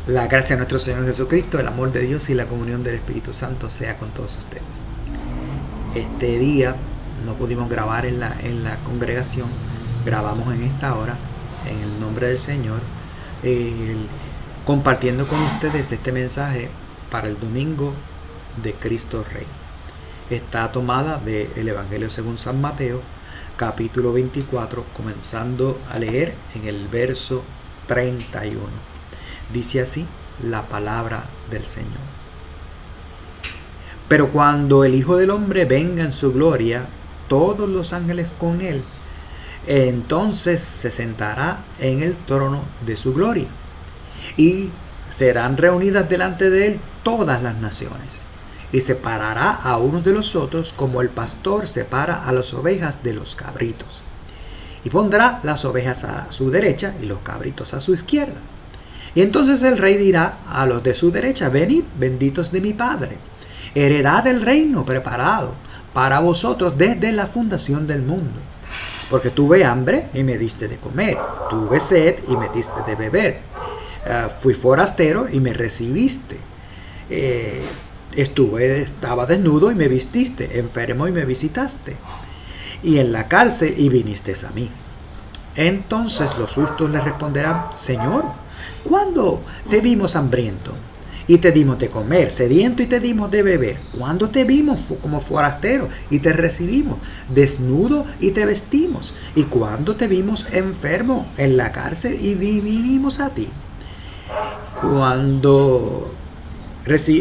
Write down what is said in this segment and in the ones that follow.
La gracia de nuestro Señor Jesucristo, el amor de Dios y la comunión del Espíritu Santo sea con todos ustedes. Este día no pudimos grabar en la congregación, grabamos en esta hora, en el nombre del Señor, compartiendo con ustedes este mensaje para el domingo de Cristo Rey. Está tomada del Evangelio según San Mateo, capítulo 24, comenzando a leer en el verso 31. Dice así la palabra del Señor. Pero cuando el Hijo del Hombre venga en su gloria, todos los ángeles con él, entonces se sentará en el trono de su gloria, y serán reunidas delante de él todas las naciones, y separará a unos de los otros como el pastor separa a las ovejas de los cabritos, y pondrá las ovejas a su derecha y los cabritos a su izquierda. Y entonces el rey dirá a los de su derecha: venid, benditos de mi Padre, heredad del reino preparado para vosotros desde la fundación del mundo. Porque tuve hambre y me diste de comer, tuve sed y me diste de beber, fui forastero y me recibiste, estaba desnudo y me vististe, enfermo y me visitaste, y en la cárcel y vinisteis a mí. Entonces los justos le responderán: Señor, ¿cuándo te vimos hambriento y te dimos de comer, sediento y te dimos de beber? ¿Cuándo te vimos como forastero y te recibimos, desnudo y te vestimos? ¿Y cuándo te vimos enfermo en la cárcel y vinimos a ti?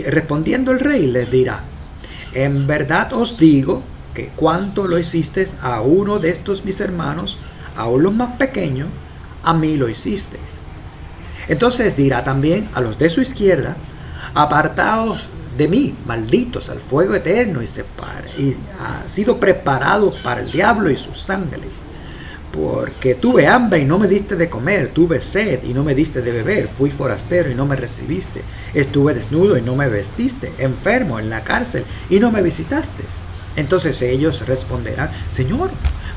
Respondiendo el rey les dirá: en verdad os digo que cuanto lo hicisteis a uno de estos mis hermanos, aun los más pequeños, a mí lo hicisteis. Entonces dirá también a los de su izquierda: apartaos de mí, malditos, al fuego eterno, y ha sido preparado para el diablo y sus ángeles. Porque tuve hambre y no me diste de comer, tuve sed y no me diste de beber, fui forastero y no me recibiste, estuve desnudo y no me vestiste, enfermo en la cárcel y no me visitaste. Entonces ellos responderán: Señor,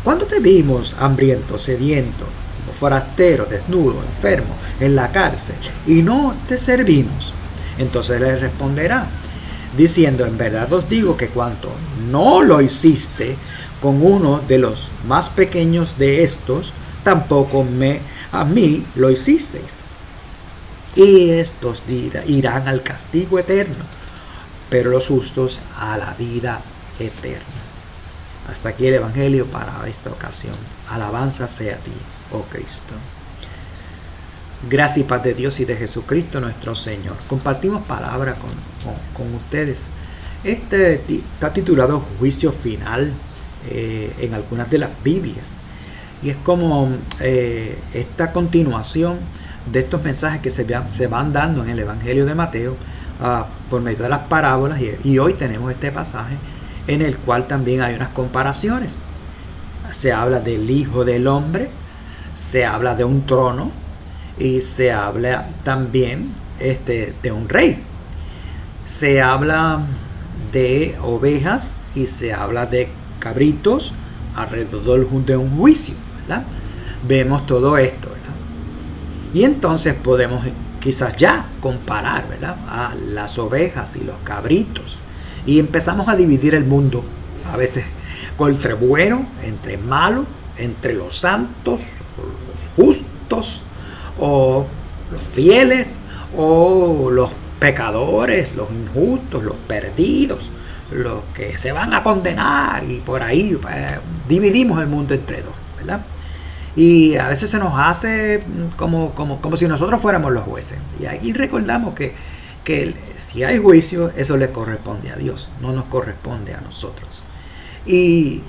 ¿cuándo te vimos hambriento, sediento, forastero, desnudo, enfermo, en la cárcel, y no te servimos? Entonces le responderá, diciendo: en verdad os digo que cuanto no lo hiciste con uno de los más pequeños de estos, tampoco a mí lo hicisteis. Y estos irán al castigo eterno, pero los justos a la vida eterna. Hasta aquí el Evangelio para esta ocasión. Alabanza sea a ti, oh Cristo. Gracia y paz de Dios y de Jesucristo nuestro Señor. Compartimos palabra con ustedes. Está titulado Juicio Final en algunas de las Biblias. Y es como esta continuación de estos mensajes que se van dando en el Evangelio de Mateo por medio de las parábolas. Y hoy tenemos este pasaje en el cual también hay unas comparaciones. Se habla del Hijo del Hombre, se habla de un trono y se habla también de un rey. Se habla de ovejas y se habla de cabritos alrededor de un juicio, ¿verdad? Vemos todo esto, ¿verdad? Y entonces podemos quizás ya comparar, ¿verdad?, a las ovejas y los cabritos. Y empezamos a dividir el mundo, a veces entre bueno, entre malo, entre los santos, los justos, o los fieles, o los pecadores, los injustos, los perdidos, los que se van a condenar, y por ahí dividimos el mundo entre dos, ¿verdad? Y a veces se nos hace como si nosotros fuéramos los jueces. Y aquí recordamos que si hay juicio, eso le corresponde a Dios, no nos corresponde a nosotros. Y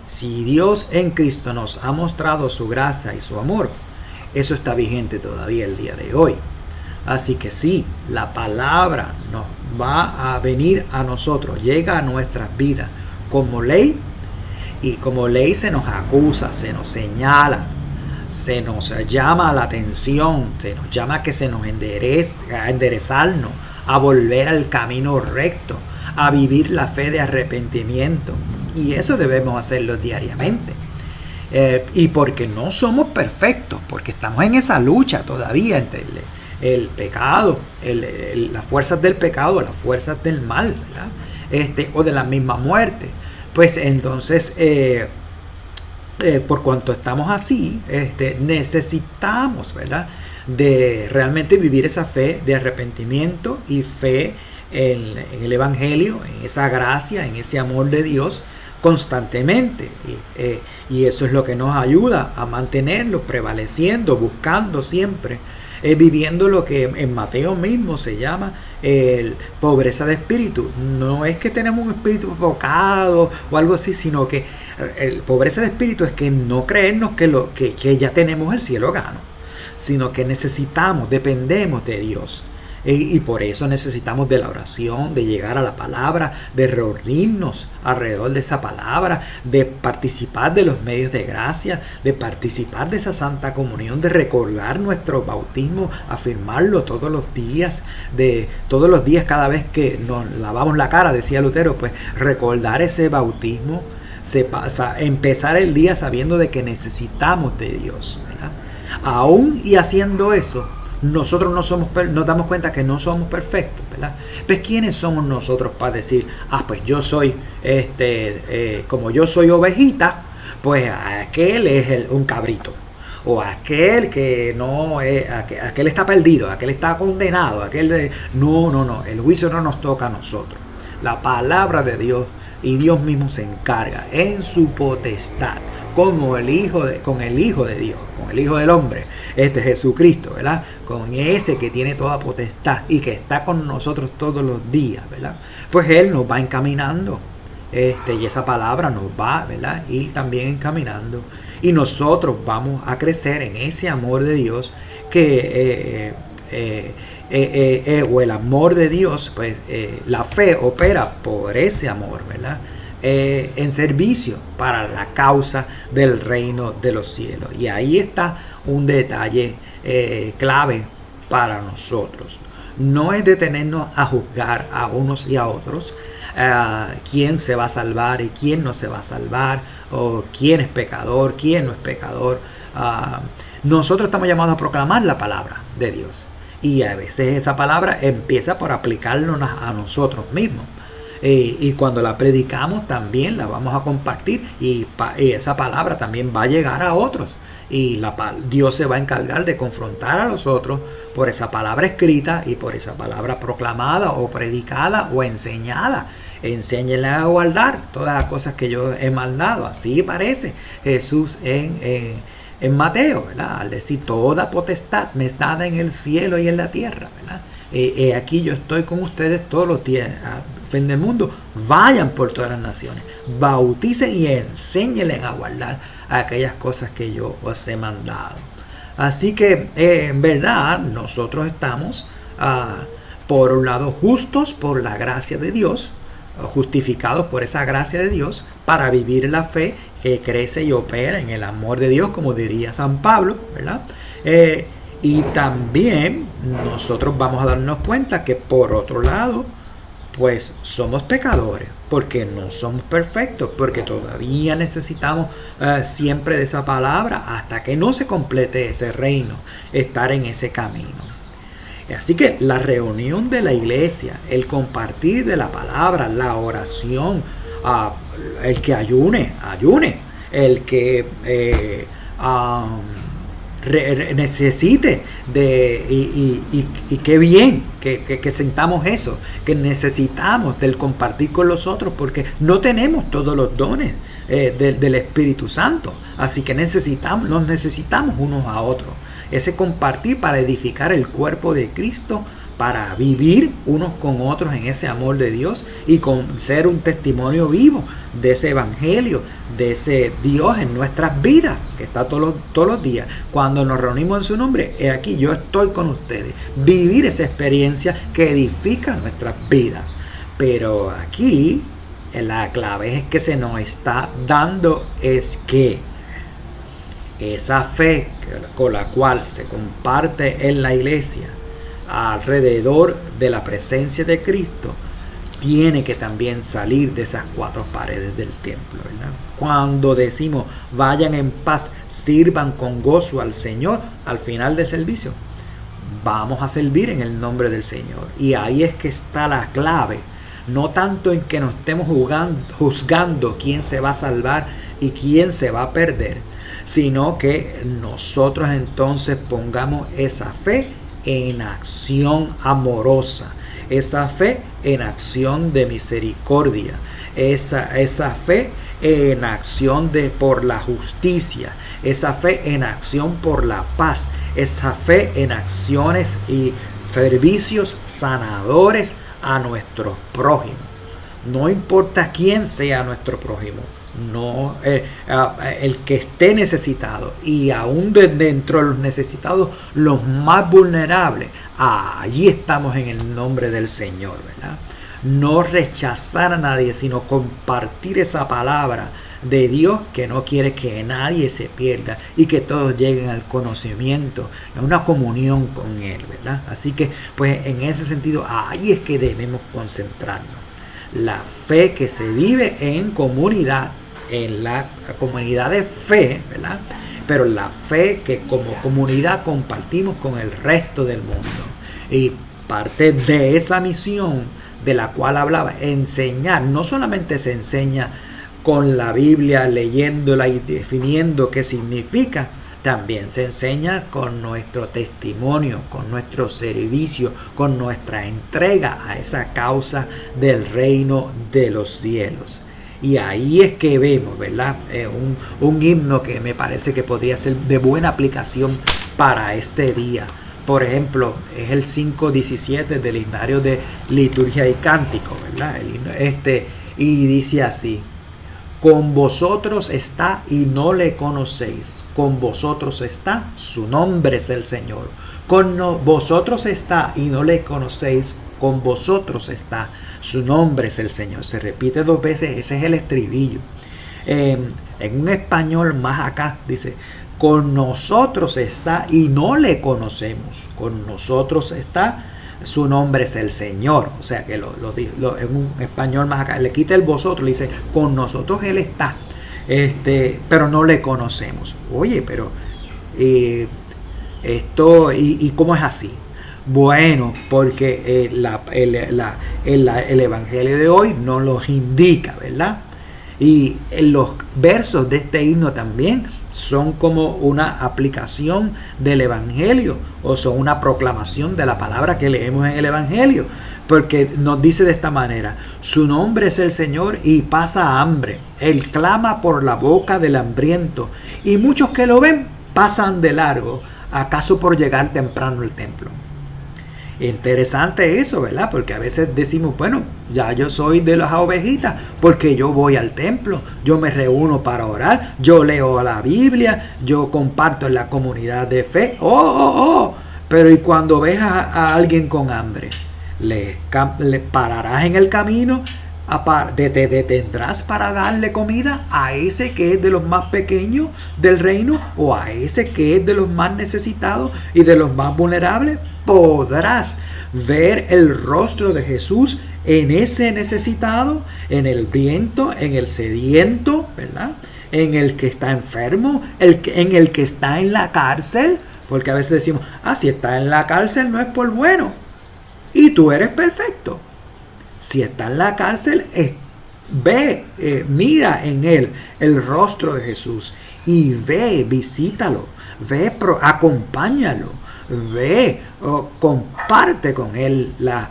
si Dios en Cristo nos ha mostrado su gracia y su amor, eso está vigente todavía el día de hoy. Así que sí, la palabra nos va a venir a nosotros, llega a nuestras vidas como ley, y como ley se nos acusa, se nos señala, se nos llama la atención, se nos llama a que se nos enderezarnos, a volver al camino recto, a vivir la fe de arrepentimiento. Y eso debemos hacerlo diariamente. Y porque no somos perfectos, porque estamos en esa lucha todavía entre el pecado, las fuerzas del pecado, las fuerzas del mal, ¿verdad? O de la misma muerte. Pues entonces, por cuanto estamos así, necesitamos, ¿verdad?, de realmente vivir esa fe de arrepentimiento y fe en el Evangelio, en esa gracia, en ese amor de Dios constantemente. Y eso es lo que nos ayuda a mantenerlo prevaleciendo, buscando siempre, viviendo lo que en Mateo mismo se llama pobreza de espíritu. No es que tenemos un espíritu provocado o algo así, sino que pobreza de espíritu es que no creernos que ya tenemos el cielo gano, sino que necesitamos, dependemos de Dios. Y por eso necesitamos de la oración, de llegar a la palabra, de reunirnos alrededor de esa palabra, de participar de los medios de gracia, de participar de esa santa comunión, de recordar nuestro bautismo, afirmarlo todos los días, cada vez que nos lavamos la cara, decía Lutero, pues recordar ese bautismo, empezar el día sabiendo de que necesitamos de Dios, ¿verdad? Aún y haciendo eso, nosotros nos damos cuenta que no somos perfectos, ¿verdad? Pues ¿quiénes somos nosotros para decir, pues yo soy, como yo soy ovejita, pues aquel es un cabrito? O aquel que no es, aquel está perdido, aquel está condenado, no, el juicio no nos toca a nosotros. La palabra de Dios y Dios mismo se encarga en su potestad, con el Hijo de Dios, con el Hijo del hombre, Jesucristo, ¿verdad? Con ese que tiene toda potestad y que está con nosotros todos los días, ¿verdad? Pues Él nos va encaminando, y esa palabra nos va, ¿verdad?, ir también encaminando, y nosotros vamos a crecer en ese amor de Dios o el amor de Dios, pues la fe opera por ese amor, ¿verdad?, en servicio para la causa del reino de los cielos. Y ahí está un detalle clave para nosotros. No es detenernos a juzgar a unos y a otros, quién se va a salvar y quién no se va a salvar, o quién es pecador, quién no es pecador. Nosotros estamos llamados a proclamar la palabra de Dios, y a veces esa palabra empieza por aplicarnos a nosotros mismos. Y cuando la predicamos también la vamos a compartir, y esa palabra también va a llegar a otros, y Dios se va a encargar de confrontar a los otros por esa palabra escrita y por esa palabra proclamada o predicada o enseñada. Enséñenle a guardar todas las cosas que yo he mandado. Así parece Jesús en Mateo, ¿verdad?, al decir toda potestad me es dada en el cielo y en la tierra, ¿verdad? Aquí yo estoy con ustedes todos los días fin del mundo. Vayan por todas las naciones, bauticen y enséñenles a guardar aquellas cosas que yo os he mandado. Así que en verdad nosotros estamos por un lado justos por la gracia de Dios, justificados por esa gracia de Dios, para vivir la fe que crece y opera en el amor de Dios, como diría San Pablo, ¿verdad? Y también nosotros vamos a darnos cuenta que por otro lado, pues somos pecadores, porque no somos perfectos, porque todavía necesitamos siempre de esa palabra hasta que no se complete ese reino, estar en ese camino. Así que la reunión de la iglesia, el compartir de la palabra, la oración, el que ayune, el que necesite y qué bien que sentamos eso, que necesitamos del compartir con los otros, porque no tenemos todos los dones del Espíritu Santo, así que nos necesitamos unos a otros, ese compartir para edificar el cuerpo de Cristo, para vivir unos con otros en ese amor de Dios y con ser un testimonio vivo de ese evangelio, de ese Dios en nuestras vidas, que está todos los días. Cuando nos reunimos en su nombre, he aquí, yo estoy con ustedes. Vivir esa experiencia que edifica nuestras vidas. Pero aquí la clave es que se nos está dando es que esa fe con la cual se comparte en la iglesia alrededor de la presencia de Cristo tiene que también salir de esas cuatro paredes del templo, ¿verdad? Cuando decimos vayan en paz, sirvan con gozo al Señor al final del servicio, vamos a servir en el nombre del Señor. Y ahí es que está la clave. No tanto en que nos estemos juzgando quién se va a salvar y quién se va a perder, sino que nosotros entonces pongamos esa fe en acción amorosa, esa fe en acción de misericordia, esa fe en acción por la justicia, esa fe en acción por la paz, esa fe en acciones y servicios sanadores a nuestro prójimo. No importa quién sea nuestro prójimo, no el que esté necesitado, y aún dentro de los necesitados, los más vulnerables, allí estamos en el nombre del Señor, ¿verdad? No rechazar a nadie, sino compartir esa palabra de Dios, que no quiere que nadie se pierda y que todos lleguen al conocimiento, a una comunión con Él, ¿verdad? Así que, pues, en ese sentido, ahí es que debemos concentrarnos. La fe que se vive en comunidad, en la comunidad de fe, ¿verdad? Pero la fe que como comunidad compartimos con el resto del mundo. Y parte de esa misión de la cual hablaba, enseñar, no solamente se enseña con la Biblia, leyéndola y definiendo qué significa, también se enseña con nuestro testimonio, con nuestro servicio, con nuestra entrega a esa causa del reino de los cielos. Y ahí es que vemos, ¿verdad? Un himno que me parece que podría ser de buena aplicación para este día. Por ejemplo, es el 5:17 del himnario de liturgia y cántico, ¿verdad? Y dice así: con vosotros está y no le conocéis. Con vosotros está, su nombre es el Señor. Vosotros está y no le conocéis. Con vosotros está, su nombre es el Señor. Se repite 2 veces, ese es el estribillo. En un español más acá dice: con nosotros está y no le conocemos. Con nosotros está, su nombre es el Señor. O sea que en un español más acá le quita el vosotros, le dice: con nosotros Él está, pero no le conocemos. Oye, pero esto, ¿y cómo es así? Bueno, porque el Evangelio de hoy nos los indica, ¿verdad? Y los versos de este himno también son como una aplicación del Evangelio, o son una proclamación de la palabra que leemos en el Evangelio, porque nos dice de esta manera: su nombre es el Señor y pasa hambre, Él clama por la boca del hambriento, y muchos que lo ven pasan de largo, acaso por llegar temprano al templo. Interesante eso, ¿verdad? Porque a veces decimos: bueno, ya yo soy de las ovejitas porque yo voy al templo, yo me reúno para orar, yo leo la Biblia, yo comparto en la comunidad de fe. Pero ¿y cuando ves a alguien con hambre? ¿Le pararás en el camino? ¿Te detendrás para darle comida a ese que es de los más pequeños del reino, o a ese que es de los más necesitados y de los más vulnerables? Podrás ver el rostro de Jesús en ese necesitado, en el hambriento, en el sediento, ¿verdad? En el que está enfermo, en el que está en la cárcel, porque a veces decimos: si está en la cárcel no es por bueno, y tú eres perfecto. Si está en la cárcel, mira en él el rostro de Jesús, y visítalo, acompáñalo, comparte con él la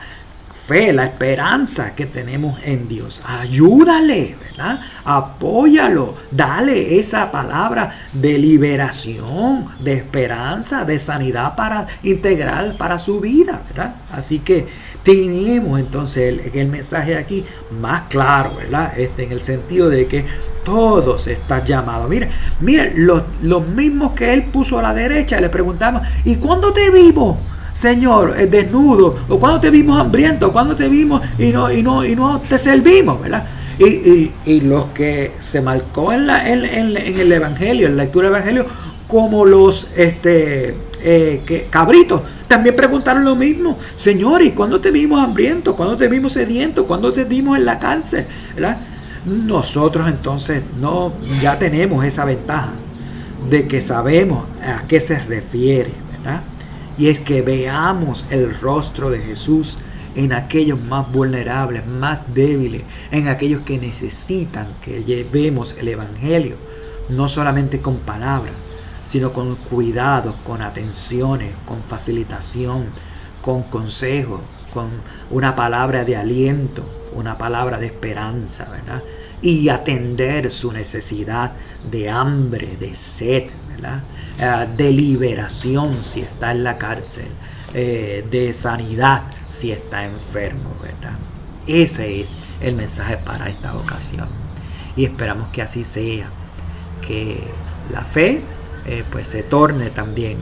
fe, la esperanza que tenemos en Dios. Ayúdale, ¿verdad? Apóyalo, dale esa palabra de liberación, de esperanza, de sanidad integral para su vida, ¿verdad? Así que tenemos entonces el mensaje aquí más claro, ¿verdad? En el sentido de que todos están llamados. Mira, los mismos que él puso a la derecha le preguntamos: ¿y cuándo te vimos, Señor, desnudo? ¿O cuándo te vimos hambriento? ¿Cuándo te vimos y no te servimos, ¿verdad? Y los que se marcó en el Evangelio, en la lectura del Evangelio, como los cabritos, también preguntaron lo mismo: Señor, ¿y cuándo te vimos hambriento? ¿Cuándo te vimos sediento? ¿Cuándo te vimos en la cárcel? ¿Verdad? Nosotros entonces ya tenemos esa ventaja de que sabemos a qué se refiere, ¿verdad? Y es que veamos el rostro de Jesús en aquellos más vulnerables, más débiles, en aquellos que necesitan que llevemos el Evangelio, no solamente con palabras, sino con cuidado, con atenciones, con facilitación, con consejos, con una palabra de aliento, una palabra de esperanza, ¿verdad? Y atender su necesidad de hambre, de sed, ¿verdad? De liberación si está en la cárcel, de sanidad si está enfermo, ¿verdad? Ese es el mensaje para esta ocasión. Y esperamos que así sea, que la fe pues se torne también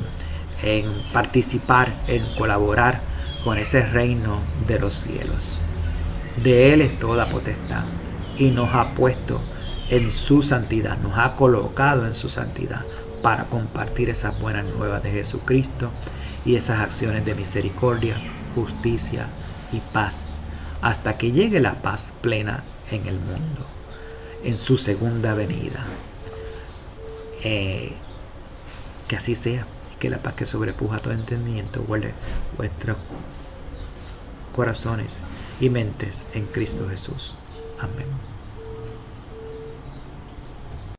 en participar, en colaborar con ese reino de los cielos. De Él es toda potestad y nos ha puesto en su santidad, nos ha colocado en su santidad para compartir esas buenas nuevas de Jesucristo y esas acciones de misericordia, justicia y paz, hasta que llegue la paz plena en el mundo, en su segunda venida. Que así sea, que la paz que sobrepuja todo entendimiento guarde vuestros corazones y mentes en Cristo Jesús. Amén.